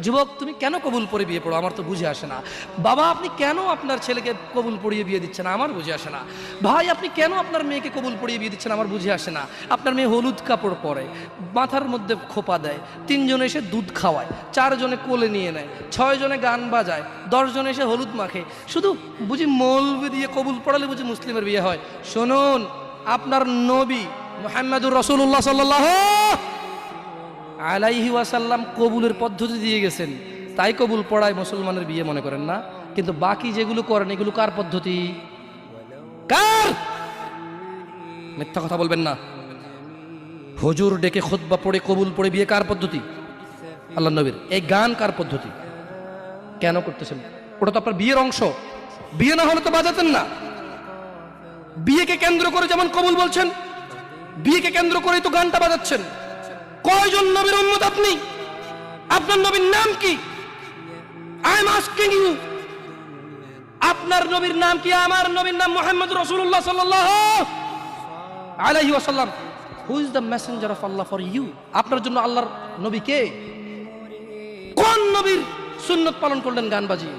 যুবক তুমি কেন কবুল পড়ে বিয়ে পড়ো, আমার তো বুঝে আসে না। বাবা আপনি কেন আপনার ছেলেকে কবুল পড়িয়ে বিয়ে দিচ্ছেন, আমার বুঝে আসে না। ভাই আপনি কেন আপনার মেয়েকে কবুল পড়িয়ে বিয়ে দিচ্ছেন, আমার বুঝে আসে না। আপনার মেয়ে হলুদ কাপড় পরে, মাথার মধ্যে খোপা দেয়, 3 জনে এসে দুধ খাওয়ায়, 4 জনে কোলে নিয়ে নেয়, 6 জনে গান বাজায়, 10 জনে এসে হলুদ মাখে, শুধু বুঝি মৌলবি দিয়ে কবুল পড়ালে বুঝি মুসলিমের বিয়ে হয়। শুনুন, আপনার নবী মুহাম্মদুর রাসূলুল্লাহ সাল্লাল্লাহু আলাইহি ওয়াসাল্লাম কবুলের পদ্ধতি দিয়ে গেছেন, তাই কবুল পড়ায় মুসলমানের বিয়ে মনে করেন না। কিন্তু বাকি যেগুলো করেন এগুলো কার পদ্ধতি? কার? মিথ্যা কথা বলবেন না। হুজুর ডেকে খুতবা পড়ে কবুল পড়ে বিয়ে কার পদ্ধতি? আল্লাহর নবীর। এই গান কার পদ্ধতি? কেন করতেছেন? ওটা তো আপনার বিয়ের অংশ, বিয়ে না হলে তো বাজাতেন না। বিয়েকে কেন্দ্র করে যেমন কবুল বলছেন, বিয়েকে কেন্দ্র করেই তো গানটা বাজাচ্ছেন। কয়জন নবীর উম্মত আপনি? আপনার নবীর নাম কি? আই এম আস্কিং ইউ, আপনার নবীর নাম কি? আমার নবীর নাম মুহাম্মদ রাসূলুল্লাহ সাল্লাল্লাহু আলাইহি ওয়াসাল্লাম। Who is the messenger of Allah for you? আপনার জন্য আল্লাহর নবী কে? কোন নবীর সুন্নত পালন করলেন গান বাজিয়ে?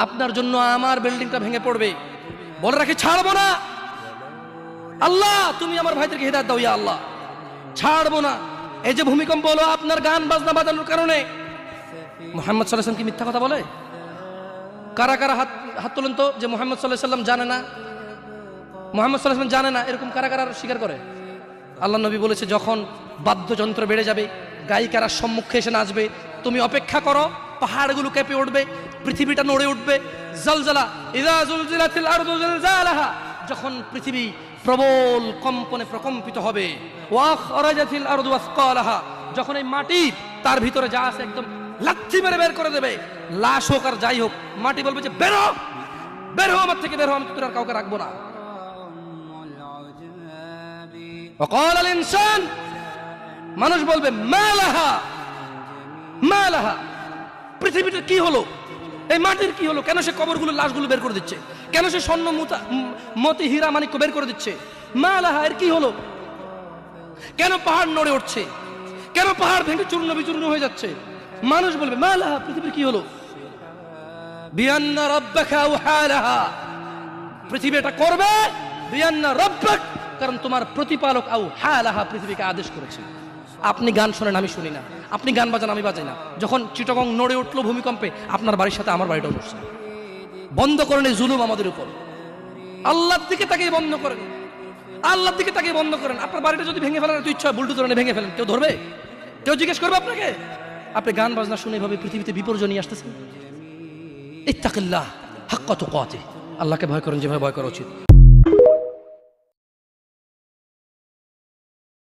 আপনার জন্য আমার বিল্ডিংটা ভেঙে পড়বে, বলে রাখি ছাড়বো না। আল্লাহ তুমি আমার ভাইদেরকে হিদায়াত দাও ইয়া আল্লাহ, ছাড়বো না। এই যে ভূমিকম্প হলো আপনার গান বাজনা বাজানোর কারণে। মুহাম্মদ সাল্লাল্লাহু আলাইহি ওয়াসাল্লাম কি মিথ্যা কথা বলে? কারা কারা হাত তোলেন তো যে মুহাম্মদ সাল্লাল্লাহু আলাইহি ওয়াসাল্লাম জানে না, মুহাম্মদ সাল্লাল্লাহু আলাইহি ওয়াসাল্লাম জানে না, এরকম কারা কারা স্বীকার করে? আল্লাহ নবী বলেছে যখন বাদ্যযন্ত্র বেড়ে যাবে, গায়িকারা সম্মুখে এসে নাচবে, তুমি অপেক্ষা করো, পাহাড়গুলো কেঁপে উঠবে, পৃথিবীটা নড়ে উঠবে। জালজালা ইযা জুলজিলাতিল আরদু জিলজালাহা, যখন পৃথিবী প্রবল কম্পনে প্রকম্পিত হবে। ওয়া খরাজাতিল আরদু আসকালাহা, যখন এই মাটি তার ভিতরে যা আছে একদম লাথি মেরে বের করে দেবে, লাশ হোক আর যাই হোক, মাটি বলবে যে বের হো, বের হো আমার থেকে, বের হো, আমি তোর আর কাউকে রাখবো না। وقال الانسان, মানুষ বলবে মালাহা মালাহা, পৃথিবীটা কি হলো, এই মাটির কি হলো? কেন সে কবরগুলো লাশগুলো বের করে দিচ্ছে? কেন সে স্বর্ণ মতি হীরা মানিক্য বের করে দিচ্ছে? মালাহা, এর কি হলো? কেন পাহাড় নড়ে উঠছে? কেন পাহাড় ভেঙে চূর্ণ বিচূর্ণ হয়ে যাচ্ছে? মানুষ বলবে মালাহা, পৃথিবীর কি হলো? বিআন্না রাব্বাকা আওহালাহা, পৃথিবী এটা করবে। বিআন্না রাব্বাক, কারণ তোমার প্রতিপালক আওহালাহা, পৃথিবীকে আদেশ করেছে। আপনি গান শোনেন, আমি শুনি না। আপনি গান বাজান, আমি বাজাই না। যখন চিটাগং নড়ে উঠলো ভূমিকম্পে, আপনার বাড়ির সাথে আমার বাড়িটাও নড়ছে। বন্ধ করেন এই জুলুম আমাদের উপর। আল্লাহর দিকে তাকিয়ে বন্ধ করেন, আল্লাহর দিকে তাকিয়ে বন্ধ করেন। আপনার বাড়িটা যদি ভেঙে ফেলেন, তো ইচ্ছা বুলডোজারে ভেঙে ফেলেন, কেউ ধরবে? কেউ জিজ্ঞেস করবে আপনাকে? আপনি গান বাজনা শুনে এভাবে পৃথিবীতে বিপর্যয় নিয়ে আসতেছেন। ইত্তাকিল্লাহ হাক্কা তুকাতিহ, আল্লাহকে ভয় করেন যেভাবে ভয় করা উচিত।